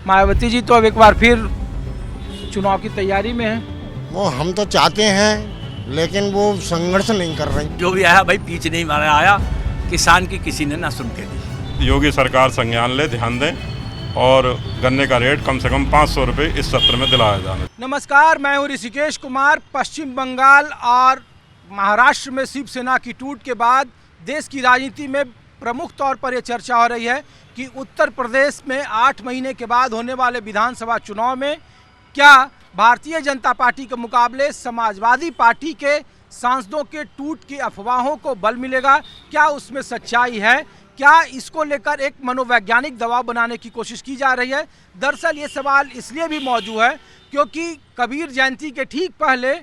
मायावती जी तो अब एक बार फिर चुनाव की तैयारी में है। वो हम तो चाहते हैं लेकिन वो संघर्ष नहीं कर रही। जो भी आया भाई पीछे नहीं मारा आया, किसान की किसी ने ना सुन के दी। योगी सरकार संज्ञान ले, ध्यान दें और गन्ने का रेट कम से कम 500 रुपये इस सत्र में दिलाया जाए। नमस्कार, मैं हूँ ऋषिकेश कुमार। पश्चिम बंगाल और महाराष्ट्र में शिवसेना की टूट के बाद देश की राजनीति में प्रमुख तौर पर यह चर्चा हो रही है कि उत्तर प्रदेश में 8 महीने के बाद होने वाले विधानसभा चुनाव में क्या भारतीय जनता पार्टी के मुकाबले समाजवादी पार्टी के सांसदों के टूट की अफवाहों को बल मिलेगा, क्या उसमें सच्चाई है, क्या इसको लेकर एक मनोवैज्ञानिक दबाव बनाने की कोशिश की जा रही है। दरअसल ये सवाल इसलिए भी मौजूद है क्योंकि कबीर जयंती के ठीक पहले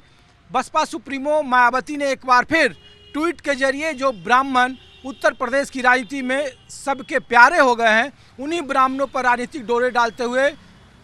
बसपा सुप्रीमो मायावती ने एक बार फिर ट्वीट के जरिए जो ब्राह्मण उत्तर प्रदेश की राजनीति में सबके प्यारे हो गए हैं, उन्हीं ब्राह्मणों पर राजनीतिक डोरे डालते हुए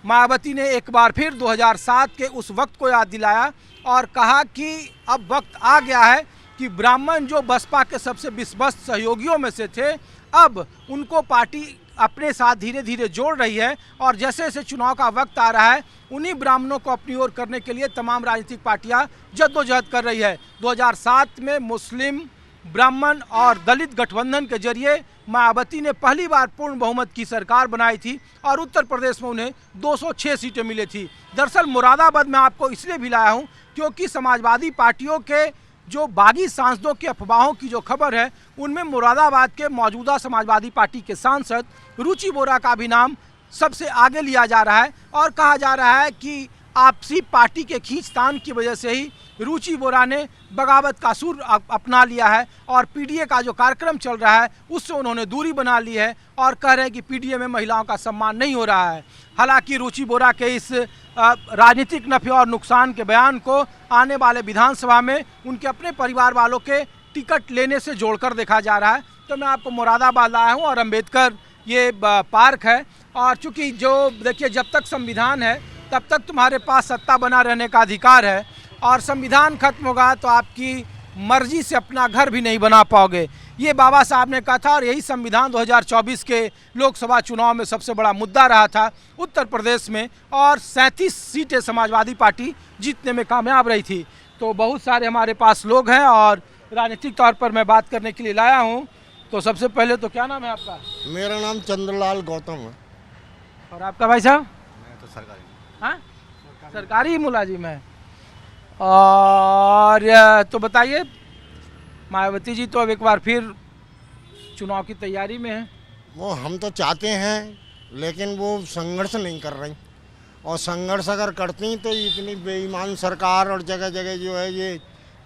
मायावती ने एक बार फिर 2007 के उस वक्त को याद दिलाया और कहा कि अब वक्त आ गया है कि ब्राह्मण जो बसपा के सबसे विश्वस्त सहयोगियों में से थे, अब उनको पार्टी अपने साथ धीरे धीरे जोड़ रही है और जैसे जैसे चुनाव का वक्त आ रहा है उन्हीं ब्राह्मणों को अपनी ओर करने के लिए तमाम राजनीतिक पार्टियां जद्दोजहद कर रही है। 2007 में मुस्लिम, ब्राह्मण और दलित गठबंधन के जरिए मायावती ने पहली बार पूर्ण बहुमत की सरकार बनाई थी और उत्तर प्रदेश में उन्हें 206 सीटें मिली थी। दरअसल मुरादाबाद में आपको इसलिए भी लाया हूँ क्योंकि समाजवादी पार्टियों के जो बागी सांसदों की अफवाहों की जो खबर है उनमें मुरादाबाद के मौजूदा समाजवादी पार्टी के सांसद रुचि बोरा का भी नाम सबसे आगे लिया जा रहा है और कहा जा रहा है कि आपसी पार्टी के खींचतान की वजह से ही रुचि बोरा ने बगावत का सुर अपना लिया है और पीडीए का जो कार्यक्रम चल रहा है उससे उन्होंने दूरी बना ली है और कह रहे हैं कि पीडीए में महिलाओं का सम्मान नहीं हो रहा है। हालांकि रुचि बोरा के इस राजनीतिक नफे और नुकसान के बयान को आने वाले विधानसभा में उनके अपने परिवार वालों के टिकट लेने से जोड़कर देखा जा रहा है। तो मैं आपको मुरादाबाद लाया हूँ और अम्बेडकर ये पार्क है और चूँकि जो देखिए जब तक संविधान है तब तक तुम्हारे पास सत्ता बना रहने का अधिकार है और संविधान खत्म होगा तो आपकी मर्जी से अपना घर भी नहीं बना पाओगे, ये बाबा साहब ने कहा था और यही संविधान 2024 के लोकसभा चुनाव में सबसे बड़ा मुद्दा रहा था उत्तर प्रदेश में और 37 सीटें समाजवादी पार्टी जीतने में कामयाब रही थी। तो बहुत सारे हमारे पास लोग हैं और राजनीतिक तौर पर मैं बात करने के लिए लाया हूँ। तो सबसे पहले तो क्या नाम है आपका? मेरा नाम चंद्रलाल गौतम है। और आपका भाई साहब? मैं तो सरकारी। हाँ, सरकारी मुलाजिम है। और तो बताइए, मायावती जी तो अब एक बार फिर चुनाव की तैयारी में है। वो हम तो चाहते हैं लेकिन वो संघर्ष नहीं कर रही और संघर्ष अगर करती तो इतनी बेईमान सरकार और जगह जगह जो है ये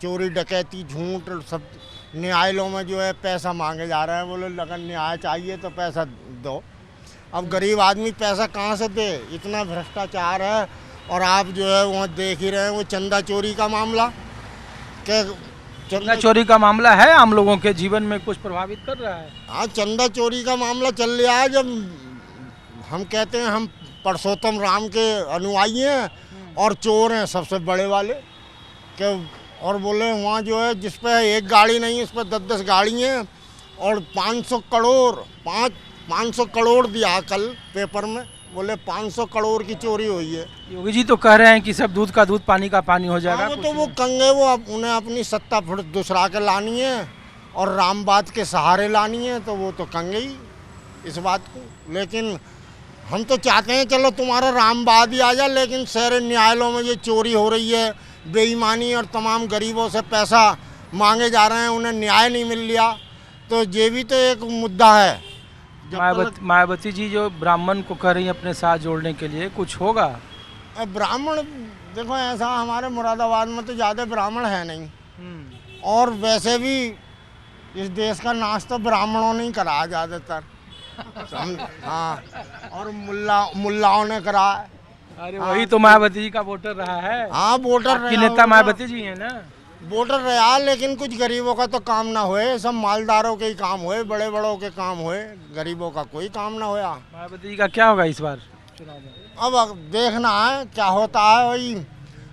चोरी डकैती झूठ सब न्यायालयों में जो है पैसा मांगे जा रहे हैं। बोले अगर न्याय चाहिए तो पैसा दो। अब गरीब आदमी पैसा कहाँ से दे, इतना भ्रष्टाचार है। और आप जो है वहाँ देख ही रहे हैं वो चंदा चोरी का मामला, क्या चंदा चोरी का मामला है, आम लोगों के जीवन में कुछ प्रभावित कर रहा है। हाँ, चंदा चोरी का मामला चल रहा है। जब हम कहते हैं हम परसोत्तम राम के अनुयायी हैं और चोर हैं सबसे बड़े वाले के, और बोले वहाँ जो है जिस पे एक गाड़ी नहीं उस पर 10-10 गाड़ी हैं और 500 करोड़ दिया कल पेपर में, बोले 500 करोड़ की चोरी हुई है। योगी जी तो कह रहे हैं कि सब दूध का दूध पानी का पानी हो जाएगा। वो तो वो कंगे वो उन्हें अपनी सत्ता फिर दूसरा के लानी है और रामबाद के सहारे लानी है तो वो तो कंगे ही इस बात को। लेकिन हम तो चाहते हैं चलो तुम्हारा रामबाद ही आ जाए, लेकिन शहर न्यायालयों में ये चोरी हो रही है, बेईमानी और तमाम गरीबों से पैसा मांगे जा रहे हैं, उन्हें न्याय नहीं मिल लिया, तो ये भी तो एक मुद्दा है। मायावती जी जो ब्राह्मण को कह रही हैं अपने साथ जोड़ने के लिए, कुछ होगा? ब्राह्मण देखो ऐसा हमारे मुरादाबाद में तो ज़्यादा ब्राह्मण है नहीं और वैसे भी इस देश का नाश तो ब्राह्मणों ने ही करा ज़्यादातर। हाँ, और मुल्लाओं ने करा। अरे वही तो मायावती जी का वोटर रहा है। हाँ, वोटर की नेता मायावती जी है ना। वोटर रहा, लेकिन कुछ गरीबों का तो काम ना हुए, सब मालदारों के ही काम हुए, बड़े बड़ों के काम हुए, गरीबों का कोई काम ना हुआ। मायावती जी का क्या होगा इस बार चुनाव में? अब देखना है क्या होता है। वही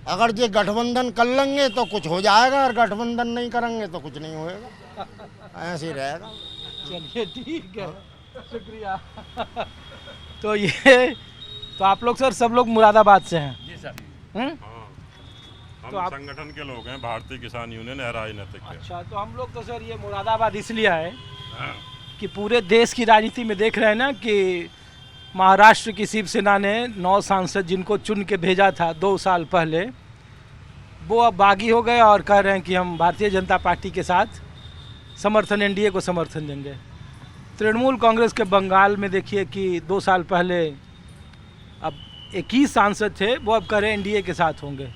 अगर ये गठबंधन कर लेंगे तो कुछ हो जाएगा और गठबंधन नहीं करेंगे तो कुछ नहीं होएगा, ऐसे ही रहेगा। चलिए ठीक है, शुक्रिया। तो ये तो आप लोग सर सब लोग मुरादाबाद से हैं? जी सर। हम्म? हम तो आप- संगठन के लोग हैं, भारतीय किसान यूनियन अराजनैतिक के। अच्छा, तो हम लोग तो सर ये मुरादाबाद इसलिए आए हाँ। कि पूरे देश की राजनीति में देख रहे हैं ना कि महाराष्ट्र की शिवसेना ने 9 सांसद जिनको चुन के भेजा था 2 साल पहले, वो अब बागी हो गए और कह रहे हैं कि हम भारतीय जनता पार्टी के साथ समर्थन, एनडीए को समर्थन देंगे। तृणमूल कांग्रेस के बंगाल में देखिए कि 2 साल पहले अब 21 सांसद थे, वो अब कह रहे हैं एनडीए के साथ होंगे।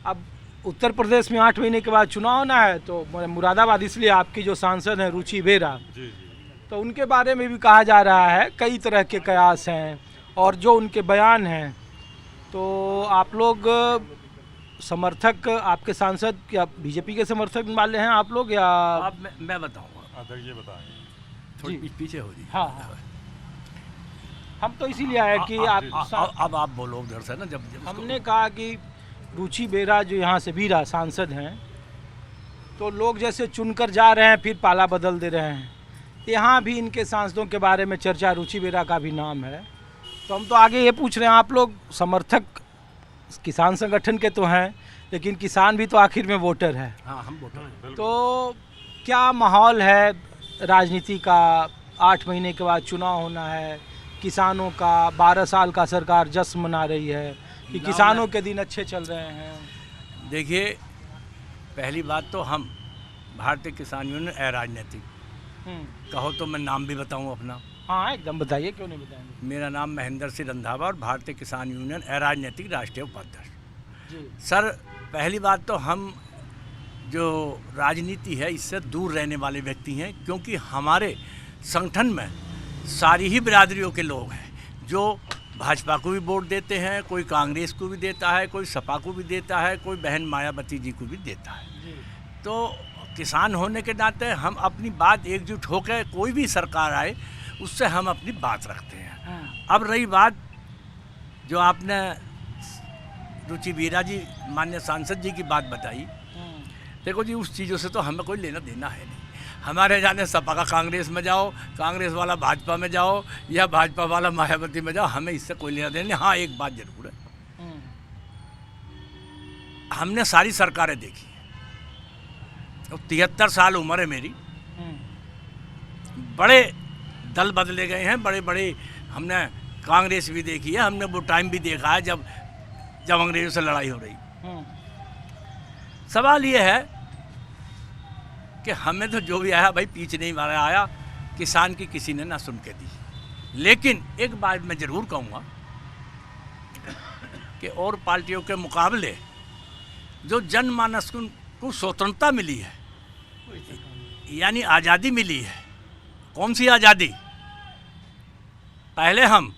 अब उत्तर प्रदेश में 8 महीने के बाद चुनाव होना है, तो मुरादाबाद इसलिए आपकी जो सांसद हैं रुचि बेरा, जी जी। तो उनके बारे में भी कहा जा रहा है, कई तरह के कयास हैं और जो उनके बयान हैं, तो आप लोग समर्थक, आपके सांसद क्या बीजेपी के समर्थक वाले हैं आप लोग या? अब मैं बताऊंगा, अध्यक्ष जी बताएंगे। थोड़ी जी। पीछे हो जी। हाँ। हम तो इसीलिए आए कि अब आप बोलो उधर से ना, जब हमने कहा कि रुचि बेरा जो यहाँ से बीरा सांसद हैं, तो लोग जैसे चुनकर जा रहे हैं फिर पाला बदल दे रहे हैं, यहाँ भी इनके सांसदों के बारे में चर्चा, रुचि बेरा का भी नाम है। तो हम तो आगे ये पूछ रहे हैं, आप लोग समर्थक किसान संगठन के तो हैं, लेकिन किसान भी तो आखिर में वोटर है, हाँ हम वोटर हैं। तो क्या माहौल है राजनीति का? 8 महीने के बाद चुनाव होना है, किसानों का 12 साल का सरकार जश्न मना रही है कि किसानों के दिन अच्छे चल रहे हैं। देखिए, पहली बात तो हम भारतीय किसान यूनियन अराजनैतिक, कहो तो मैं नाम भी बताऊं अपना। हाँ एकदम बताइए, क्यों नहीं बताएंगे। मेरा नाम महेंद्र सिंह रंधावा और भारतीय किसान यूनियन अराजनैतिक राष्ट्रीय उपाध्यक्ष। जी। सर, पहली बात तो हम जो राजनीति है इससे दूर रहने वाले व्यक्ति हैं, क्योंकि हमारे संगठन में सारी ही बिरादरियों के लोग हैं, जो भाजपा को भी वोट देते हैं, कोई कांग्रेस को भी देता है, कोई सपा को भी देता है, कोई बहन मायावती जी को भी देता है। तो किसान होने के नाते हम अपनी बात एकजुट होकर, कोई भी सरकार आए उससे हम अपनी बात रखते हैं। अब रही बात जो आपने रुचि बेरा जी, माननीय सांसद जी की बात बताई, देखो जी, उस चीज़ों से तो हमें कोई लेना देना है नहीं। हमारे जाने सपा का कांग्रेस में जाओ, कांग्रेस वाला भाजपा में जाओ, या भाजपा वाला मायावती में जाओ, हमें इससे कोई लेना देना नहीं। हाँ, एक बात जरूर है, हमने सारी सरकारें देखी हैं, और 73 साल उम्र है मेरी। बड़े दल बदले गए हैं, बड़े बड़े, हमने कांग्रेस भी देखी है, हमने वो टाइम भी देखा है जब अंग्रेजों से लड़ाई हो रही। सवाल ये है कि हमें तो जो भी आया भाई पीछ नहीं मारा आया, किसान की किसी ने ना सुन के दी। लेकिन एक बात मैं ज़रूर कहूँगा कि और पार्टियों के मुकाबले जो जनमानस को स्वतंत्रता मिली है, यानी आज़ादी मिली है। कौन सी आज़ादी? पहले हम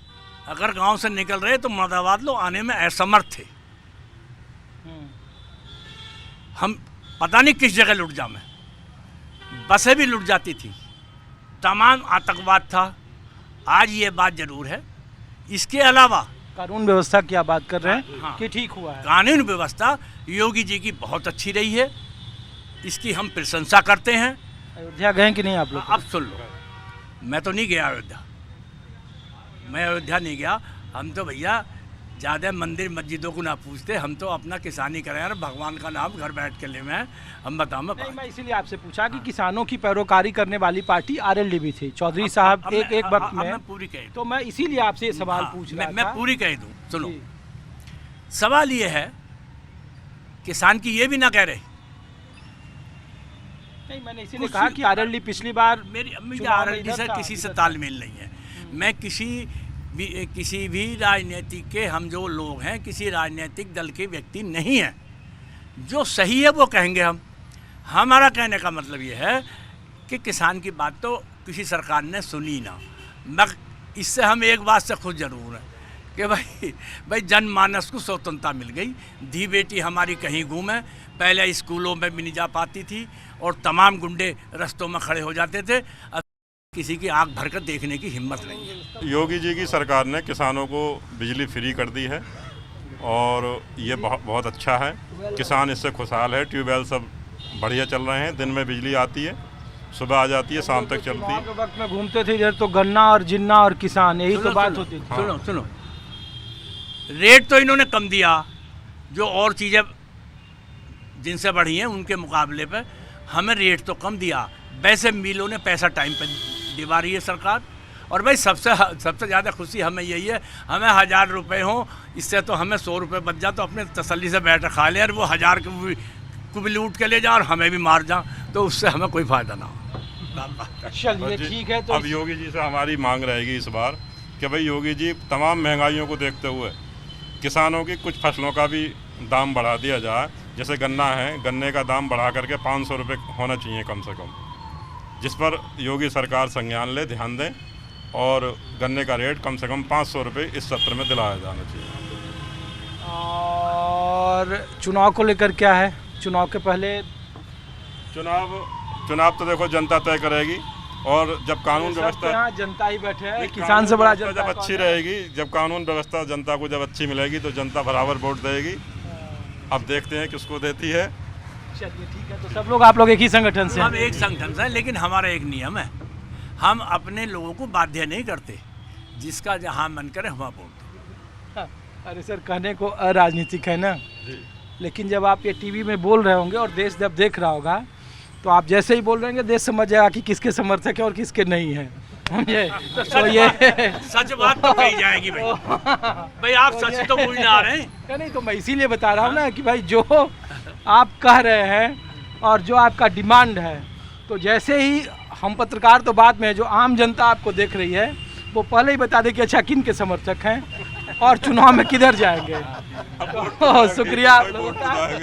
अगर गांव से निकल रहे तो मुरादाबाद लोग आने में असमर्थ थे। हम पता नहीं किस जगह लुट जामे, बसें भी लुट जाती थी, तमाम आतंकवाद था। आज ये बात जरूर है, इसके अलावा कानून व्यवस्था की आप बात कर रहे हैं? हाँ। कि ठीक हुआ है? कानून व्यवस्था योगी जी की बहुत अच्छी रही है, इसकी हम प्रशंसा करते हैं। अयोध्या गए कि नहीं आप लोग? अब सुन लो, मैं तो नहीं गया अयोध्या, मैं अयोध्या नहीं गया। हम तो भैया ज़्यादा मंदिर मस्जिदों को ना पूछते, हम तो अपना किसानी करें यार, भगवान का नाम घर बैठ के ले। मैं हम बताऊँ, मैं इसीलिए आपसे पूछा कि किसानों की पैरोकारी करने वाली पार्टी आरएलडी भी थी, चौधरी साहब एक वक्त में, मैं पूरी कह दूं, तो मैं इसीलिए आपसे ये सवाल पूछ रहा था। मैं पूरी कह दूं। सुनो, जी। सवाल ये है, किसान की ये भी ना कह रहे। नहीं, मैंने इसीलिए कहा कि आरएलडी पिछली बार मेरी चुनाव में आरएलडी से इधर था, किसी से इधर तालमेल नहीं है। मैं किसी भी राजनीतिक के, हम जो लोग हैं किसी राजनीतिक दल के व्यक्ति नहीं हैं। जो सही है वो कहेंगे हम। हमारा कहने का मतलब ये है कि किसान की बात तो किसी सरकार ने सुनी ना। मगर इससे हम एक बात से खुश जरूर हैं कि भाई जनमानस को स्वतंत्रता मिल गई। धी बेटी हमारी कहीं घूमे, पहले स्कूलों में भी नहीं जा पाती थी और तमाम गुंडे रस्तों में खड़े हो जाते थे। अब किसी की आंख भरकर देखने की हिम्मत नहीं है। योगी जी की सरकार ने किसानों को बिजली फ्री कर दी है और ये बहुत अच्छा है। किसान इससे खुशहाल है। ट्यूबवेल सब बढ़िया चल रहे हैं, दिन में बिजली आती है, सुबह आ जाती है, शाम तक चलती है। वक्त में घूमते थे इधर तो गन्ना और जिन्ना और किसान, यही तो बात होती थी। सुनो, रेट तो इन्होंने कम दिया, जो और चीज़ें जिनसे बढ़ी हैं उनके मुकाबले पे हमें रेट तो कम दिया। वैसे मिलों ने पैसा टाइम पे दिवा रही है सरकार। और भाई सबसे ज़्यादा खुशी हमें यही है, हमें 1000 रुपये हो, इससे तो हमें 100 रुपये बच जा, तो अपने तसल्ली से बैठ खा ले, और वो 1000 को भी लूट के ले जा और हमें भी मार जा, तो उससे हमें कोई फ़ायदा ना हो। चलिए ठीक है। तो अब योगी जी से हमारी मांग रहेगी इस बार कि भाई योगी जी तमाम महंगाइयों को देखते हुए किसानों की कुछ फसलों का भी दाम बढ़ा दिया जाए। जैसे गन्ना है, गन्ने का दाम बढ़ा करके 500 रुपये होना चाहिए कम से कम, जिस पर योगी सरकार संज्ञान ले, ध्यान दें, और गन्ने का रेट कम से कम 500 रुपये इस सत्र में दिलाया जाना चाहिए। और चुनाव को लेकर क्या है? चुनाव के पहले चुनाव तो देखो जनता तय करेगी, और जब कानून व्यवस्था यहाँ जनता ही बैठे हैं, किसान से बड़ा जनता जब अच्छी रहेगी, जब कानून व्यवस्था जनता को जब अच्छी मिलेगी तो जनता बराबर वोट देगी। अब देखते हैं किसको देती है। चलिए ठीक है। तो सब लोग, आप लोग एक ही संगठन से हम हैं? एक संगठन से हैं, लेकिन हमारा एक नियम है, हम अपने लोगों को बाध्य नहीं करते, जिसका जहाँ मन करे वहाँ वोट दो। अरे सर, कहने को अराजनीतिक है ना, लेकिन जब आप ये टीवी में बोल रहे होंगे और देश जब देख रहा होगा, तो आप जैसे ही बोल रहे होंगे देश समझ जाएगा कि किसके समर्थक है और किसके नहीं है। तो ये सच बात तो कही जाएगी भाई। भाई आप सच तो बोल ना रहे हैं। नहीं, तो मैं इसीलिए बता रहा हूँ ना कि भाई जो आप कह रहे हैं और जो आपका डिमांड है, तो जैसे ही हम पत्रकार तो बाद में, जो आम जनता आपको देख रही है वो पहले ही बता दे कि अच्छा किन के समर्थक हैं और चुनाव में किधर जाएंगे। शुक्रिया आप लोगों का।